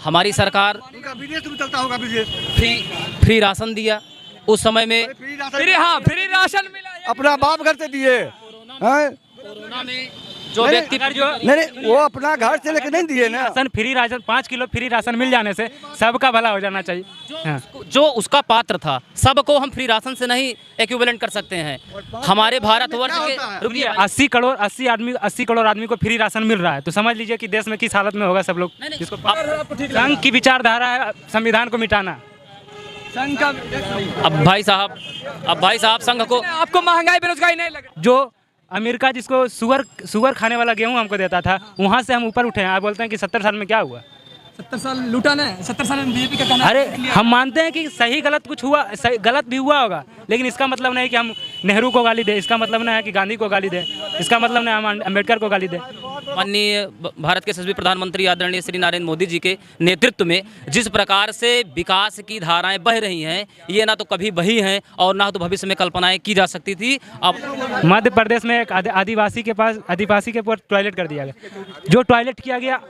हमारी सरकार उनका बिजनेस भी चलता होगा, बिजनेस फ्री राशन दिया उस समय में। फ्री राशन, फ्री राशन मिला अपना बाप घर से दिए हैं। कोरोना में जो नहीं, व्यक्ति नहीं वो अपना घर से लेके नहीं दिए ना। Ration free ration 5 kilo free ration मिल जाने से सबका भला हो जाना चाहिए। जो उसका पात्र था, सबको हम फ्री राशन से नहीं इक्विवेलेंट कर सकते हैं। हमारे भारतवर्ष के रुकिए 80 करोड़ आदमी को फ्री राशन मिल रहा है, तो समझ लीजिए कि देश में किस हालत में होगा सब लोग। जिसको संघ की विचारधारा है संविधान को मिटाना। संघ का अब भाई साहब संघ को आपको महंगाई बेरोजगारी नहीं लगे। जो अमेरिका जिसको शुगर खाने वाला गेहूं हमको देता था, वहां से हम ऊपर उठे हैं। आप बोलते हैं कि 70 साल में क्या हुआ? 70 साल लूटा ना, 70 साल में बीजेपी का कहना। अरे हम मानते हैं कि सही गलत कुछ हुआ, सही गलत भी हुआ होगा, लेकिन इसका मतलब नहीं कि हम नेहरू को गाली दें, इसका मतलब नहीं है कि गांधी को गाली दें, इसका मतलब नहीं हम अम्बेडकर को गाली दें। माननीय भारत के यशस्वी प्रधानमंत्री आदरणीय श्री नरेंद्र मोदी जी के नेतृत्व में जिस प्रकार से विकास की धाराएं बह रही हैं, ये ना तो कभी बही हैं और ना तो भविष्य में कल्पनाएं की जा सकती थी। अब मध्य प्रदेश में एक आदिवासी के पास टॉयलेट कर दिया गया। जो टॉयलेट किया गया,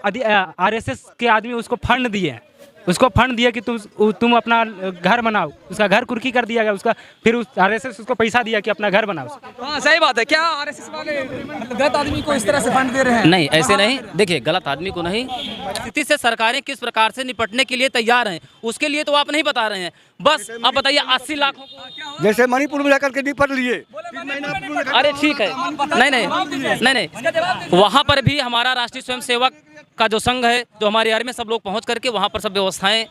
आरएसएस के आदमी उसको फंड दिए कि तुम अपना घर बनाओ। उसका घर कुर्की कर दिया गया उसका, फिर उस आरएसएस उसको पैसा दिया कि अपना घर बनाओ। हाँ सही बात है। क्या आरएसएस वाले गलत आदमी को इस तरह से फंड दे रहे हैं? नहीं, ऐसे नहीं। देखिए, गलत आदमी को नहीं, स्थिति से सरकारें किस प्रकार से निपटने के लिए तैयार हैं, उसके लिए तो आप नहीं बता रहे हैं। बस आप बताइए 80 लाख जैसे मणिपुर में जाकर के निपट लिए। अरे ठीक है, नहीं, वहाँ पर भी हमारा राष्ट्रीय स्वयंसेवक का जो संघ है, जो हमारे एरिया में सब लोग पहुँच करके वहाँ पर सब व्यवस्थाएं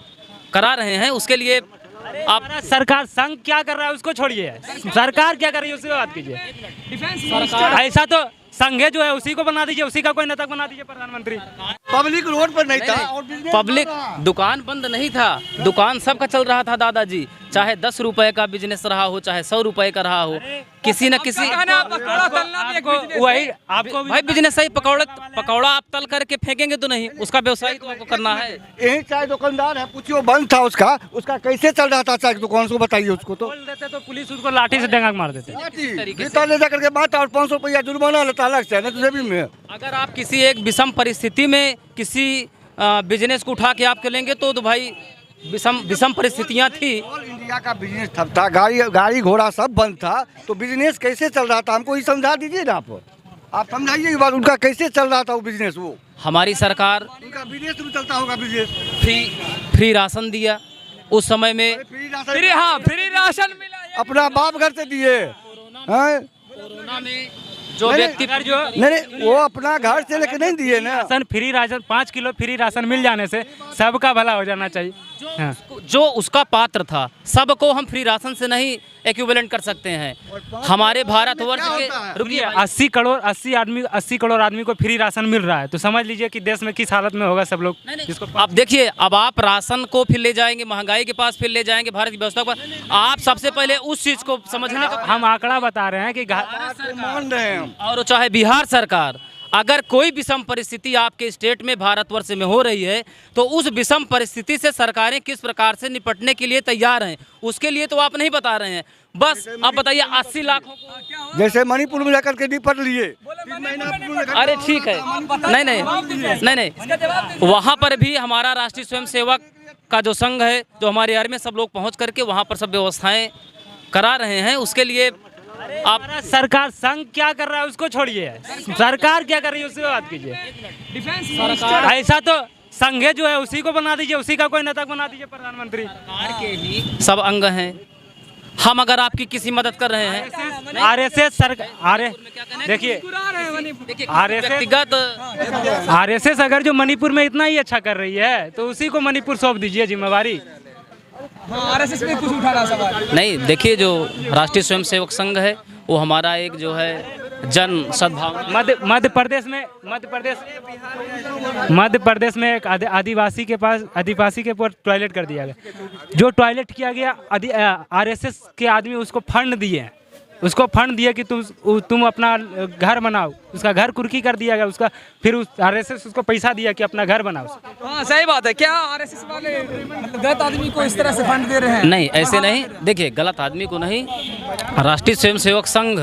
करा रहे हैं। उसके लिए आप सरकार संघ क्या कर रहा है उसको छोड़िए, सरकार क्या कर रही है उससे बात कीजिए। ऐसा तो संघे जो है उसी को बना दीजिए, उसी का कोई नेता बना दीजिए प्रधानमंत्री। पब्लिक रोड पर नहीं था और पब्लिक दुकान बंद नहीं था, दुकान सबका चल रहा था दादाजी। चाहे 10 रुपए का बिजनेस रहा हो, चाहे 100 रुपए का रहा हो, किसी न किसी वही आपको भाई बिजनेस सही। पकौड़ा आप तल करके फेंकेंगे तो नहीं, उसका व्यवसाय तो आपको करना है। यही चाय दुकानदार है, पूछिए बंद था उसका कैसे चल रहा था चाय दुकान, उसको बताइए। उसको तो बोल देते तो पुलिस उसको लाठी से डेंगा मार देते। ले जाकर के बात और 500 रुपया जुर्माना लेता अलग से, नहीं तो जेबी में। अगर आप किसी एक विषम परिस्थिति में किसी बिजनेस को उठा के आप लेंगे तो भाई विषम परिस्थितियां थी। ऑल इंडिया का बिजनेस ठप था, गाड़ी घोड़ा सब बंद था, तो बिजनेस कैसे चल रहा था हमको ही समझा दीजिए ना। आप समझाइए बात, उनका कैसे चल रहा था वो बिजनेस। वो हमारी सरकार उनका बिजनेस भी चलता होगा, बिजनेस फ्री राशन दिया उस समय में। फ्री राशन मिला, अपना बाप घर से दिए हैं। कोरोना में जो व्यक्ति नहीं वो अपना घर से लेके नहीं दिए ना। Free ration 5 kilo free ration मिल जाने से सबका भला हो जाना चाहिए। जो उसका पात्र था, सबको हम फ्री राशन से नहीं इक्विवेलेंट कर सकते हैं। हमारे भारतवर्ष के रुकिए 80 करोड़ आदमी को फ्री राशन मिल रहा है, तो समझ लीजिए कि देश में किस हालत में होगा सब लोग। जिसको आप देखिए, अब आप राशन को फिर ले जाएंगे, महंगाई के पास फिर ले जाएंगे, भारत की व्यवस्था पर। आप सबसे पहले उस चीज को समझने का हम आंकड़ा बता रहे हैं कि मान रहे हैं। और चाहे बिहार सरकार, अगर कोई विषम परिस्थिति आपके स्टेट में भारतवर्ष में हो रही है, तो उस विषम परिस्थिति से सरकारें किस प्रकार से निपटने के लिए तैयार हैं, उसके लिए तो आप नहीं बता रहे हैं। बस आप बताइए 80 लाख जैसे मणिपुर में जाकर के निपट लिए। अरे ठीक है, नहीं, वहाँ पर भी हमारा राष्ट्रीय स्वयंसेवक का जो संघ है, जो हमारे एरिया में सब लोग पहुँच करके वहाँ पर सब व्यवस्थाएं करा रहे हैं। उसके लिए आप सरकार संघ क्या कर रहा है उसको छोड़िए, सरकार क्या कर रही है उससे बात कीजिए। ऐसा तो संघे जो है उसी को बना दीजिए, उसी का कोई नेता बना दीजिए प्रधानमंत्री। सरकार के ही सब अंग हैं। हम अगर आपकी किसी मदद कर रहे हैं, आरएसएस सरकार, देखिए आरएसएस अगर जो मणिपुर में इतना ही अच्छा कर रही है, तो उसी को मणिपुर सौंप दीजिए जिम्मेवारी। आरएसएस पे कुछ उठा रहा सवाल नहीं। देखिए, जो राष्ट्रीय स्वयंसेवक संघ है, वो हमारा एक जो है जन सद्भावना। मध्य प्रदेश में एक आदिवासी के पास टॉयलेट कर दिया गया। जो टॉयलेट किया गया, आरएसएस के आदमी उसको फंड दिए कि तुम अपना घर बनाओ। उसका घर कुर्की कर दिया गया उसका, फिर उस आरएसएस उसको पैसा दिया कि अपना घर बनाओ। हाँ सही बात है। क्या आरएसएस वाले गलत आदमी को इस तरह से फंड दे रहे हैं? नहीं, ऐसे नहीं। देखिए, गलत आदमी को नहीं, राष्ट्रीय स्वयंसेवक संघ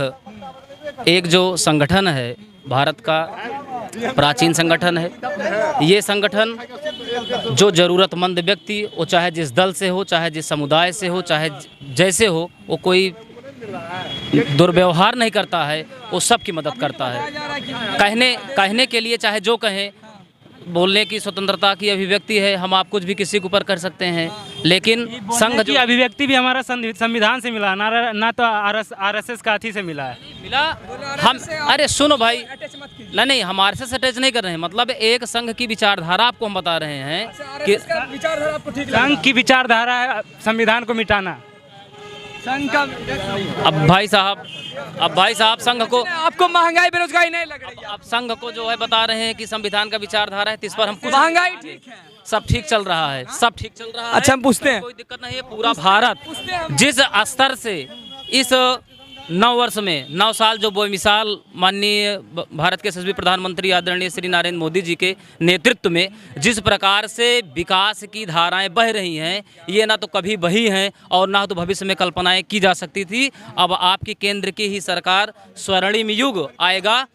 एक जो संगठन है, भारत का प्राचीन संगठन है। ये संगठन जो ज़रूरतमंद व्यक्ति, वो चाहे जिस दल से हो, चाहे जिस समुदाय से हो, चाहे जैसे हो, वो कोई दुर्व्यवहार नहीं करता है, वो सबकी मदद करता है। कहने के लिए चाहे जो कहें, बोलने की स्वतंत्रता की अभिव्यक्ति है, हम आप कुछ भी किसी के ऊपर कर सकते हैं, लेकिन संघ की अभिव्यक्ति भी हमारा संविधान से मिला, ना तो आरएसएस का अथी से मिला है। मिला हम, अरे सुनो भाई, नहीं हम आरएसएस से अटैच नहीं कर रहे हैं, मतलब एक संघ की विचारधारा आपको हम बता रहे हैं कि संघ की विचारधारा है संविधान को मिटाना। अब भाई साहब संघ को, आपको महंगाई बेरोजगारी नहीं लग रही है? अब संघ को जो है बता रहे हैं कि संविधान का विचारधारा है, तो इस पर हम कुछ महंगाई ठीक है, सब ठीक चल रहा है, सब ठीक चल रहा है। अच्छा हम पूछते हैं, कोई दिक्कत नहीं है। पूरा भारत जिस स्तर से इस 9 वर्ष में 9 साल जो बेमिसाल माननीय भारत के यशस्वी प्रधानमंत्री आदरणीय श्री नरेंद्र मोदी जी के नेतृत्व में जिस प्रकार से विकास की धाराएं बह रही हैं, ये ना तो कभी बही हैं और ना तो भविष्य में कल्पनाएं की जा सकती थी। अब आपकी केंद्र की ही सरकार, स्वर्णिम युग आएगा।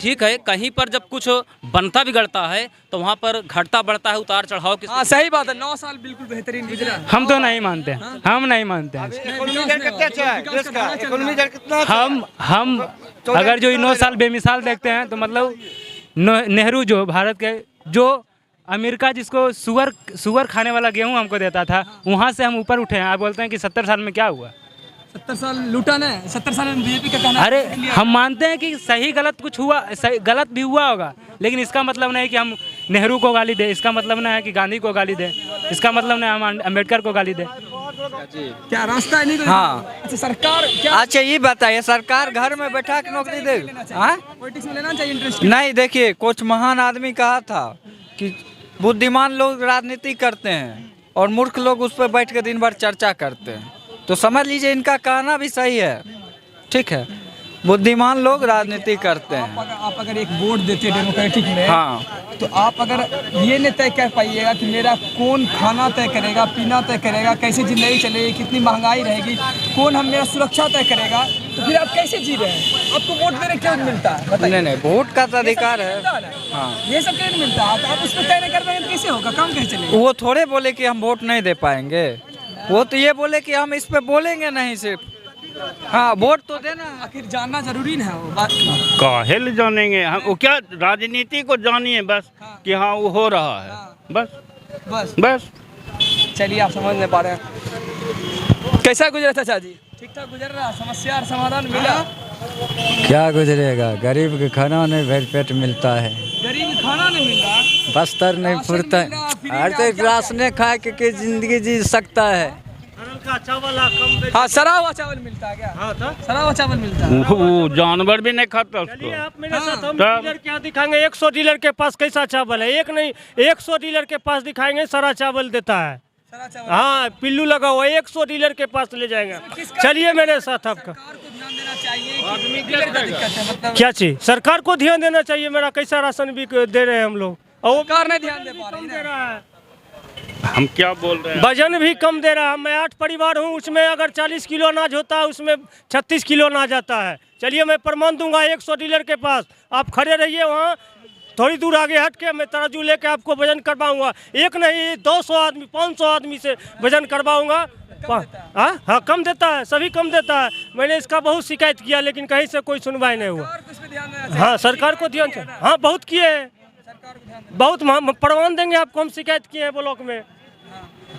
ठीक है, कहीं पर जब कुछ बनता बिगड़ता है तो वहाँ पर घटता बढ़ता है, उतार चढ़ाव की। हाँ सही बात है, 9 साल बिल्कुल बेहतरीन गुजरा। हम तो नहीं मानते हैं, हम नहीं मानते हैं। हम अगर जो 9 साल बेमिसाल देखते हैं तो मतलब नेहरू जो भारत के, जो अमेरिका जिसको सुअर खाने वाला गेहूं हमको देता था, वहाँ से हम ऊपर उठे हैं। आप बोलते हैं कि 70 साल में क्या हुआ? 70 साल लूटा ना, 70 साल में बीजेपी का कहना। अरे हम मानते हैं कि सही गलत कुछ हुआ, सही गलत भी हुआ होगा, लेकिन इसका मतलब नहीं कि हम नेहरू को गाली दें, इसका मतलब नहीं है कि गांधी को गाली दें, इसका मतलब नहीं हम अम्बेडकर को गाली दें। क्या रास्ता नहीं? हाँ। अच्छा सरकार क्या, अच्छा ये बताइए, सरकार घर में बैठा के नौकरी दे? पॉलिटिक्स में लेना चाहिए इंटरेस्ट? नहीं, देखिए कुछ महान आदमी कहा था कि बुद्धिमान लोग राजनीति करते हैं और मूर्ख लोग उस पर बैठ के दिन भर चर्चा करते हैं। तो समझ लीजिए इनका कहना भी सही है। ठीक है, बुद्धिमान लोग राजनीति करते हैं। आप अगर एक वोट देते डेमोक्रेटिक में, हाँ, तो आप अगर ये नहीं तय कर पाइएगा कि मेरा कौन खाना तय करेगा, पीना तय करेगा, कैसे जिंदगी चलेगी, कितनी महंगाई रहेगी, कौन हम मेरा सुरक्षा तय करेगा, तो फिर आप कैसे जी रहे हैं? आपको वोट देने क्यों मिलता है? बताइए। नहीं, वोट का तो अधिकार है। हाँ, ये सब क्यों मिलता है? तो आप उस पर तय नहीं कर पाएंगे तो कैसे होगा, काम कैसे चलेगा? वो थोड़े बोले कि हम वोट नहीं दे पाएंगे, वो तो ये बोले कि हम इस पे बोलेंगे नहीं सिर्फ। हाँ, वोट तो देना। आखिर जानना जरूरी है वो बात। काहेल जानेंगे हम, वो क्या राजनीति को जानिए बस। हाँ। कि हाँ वो हो रहा है। हाँ। बस। चलिए, आप समझ नहीं पा रहे हैं। कैसा गुजरा चाचा जी? ठीक ठाक गुजर रहा? समस्या और समाधान मिला? क्या गुजरेगा, गरीब के खाना नहीं भर पेट मिलता है, गरीब खाना नहीं मिल रहा, बस्तर नहीं फुरता है, हर तो राशने खा के जिंदगी जी सकता है। हाँ, सड़ा हुआ चावल मिलता है क्या? हाँ, सड़ा हुआ चावल मिलता है। वो जानवर भी नहीं खाता उसको। आप मेरे साथ हम डीलर क्या दिखाएंगे? 100 डीलर के पास कैसा चावल है? एक नहीं, 100 डीलर के पास दिखाएंगे सड़ा चावल देता है। हाँ, पिल्लू लगा हुआ, 100 डीलर के पास ले जाएंगे। चलिए मेरे साथ आपका। क्या चीज? सरकार को ध्यान देना चाहिए। मेरा कैसा राशन भी दे रहे हैं हम लोग, और सरकार नहीं ध्यान दे पा रही है। हम क्या बोल रहे हैं? वजन भी कम दे रहा है। मैं 8 परिवार हूँ, उसमें अगर 40 किलो अनाज होता है, उसमें 36 किलो अनाज आता है। चलिए मैं प्रमाण दूंगा 100 डीलर के पास। आप खड़े रहिए वहाँ, थोड़ी दूर आगे हट के मैं तराजू लेके आपको वजन करवाऊंगा। एक नहीं, 200 आदमी, 500 आदमी से वजन करवाऊंगा। हाँ, कम देता है, सभी कम देता है। मैंने इसका बहुत शिकायत किया, लेकिन कहीं से कोई सुनवाई नहीं हुआ। हाँ, सरकार को ध्यान से, हाँ बहुत किए हैं, बहुत प्रमाण देंगे आपको। हम शिकायत किए हैं ब्लॉक में,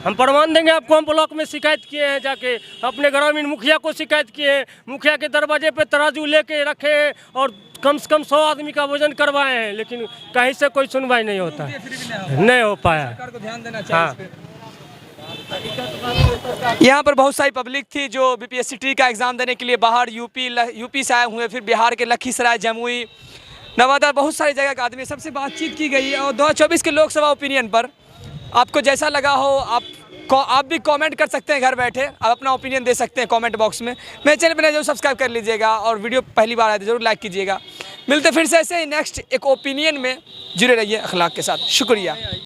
हम प्रमाण देंगे आपको। हम ब्लॉक में शिकायत किए हैं, जाके अपने ग्रामीण मुखिया को शिकायत किए हैं। मुखिया के दरवाजे पे तराजू लेके रखे हैं और कम से कम 100 आदमी का वजन करवाए हैं, लेकिन कहीं से कोई सुनवाई नहीं होता है, नहीं हो पाया। सरकार को ध्यान देना चाहिए। यहाँ पर बहुत सारी पब्लिक थी जो बीपीएससी ट्री का एग्जाम देने के लिए बाहर यूपी से आए हुए, फिर बिहार के लखीसराय, जमुई, नवादा, बहुत सारी जगह के आदमी। सबसे बातचीत की गई और 2024 के लोकसभा ओपिनियन पर आपको जैसा लगा हो आप भी कमेंट कर सकते हैं। घर बैठे आप अपना ओपिनियन दे सकते हैं कमेंट बॉक्स में। मेरे चैनल पर जरूर सब्सक्राइब कर लीजिएगा और वीडियो पहली बार आए तो जरूर लाइक कीजिएगा। मिलते फिर से ऐसे ही नेक्स्ट एक ओपिनियन में। जुड़े रहिए अखलाक के साथ। शुक्रिया।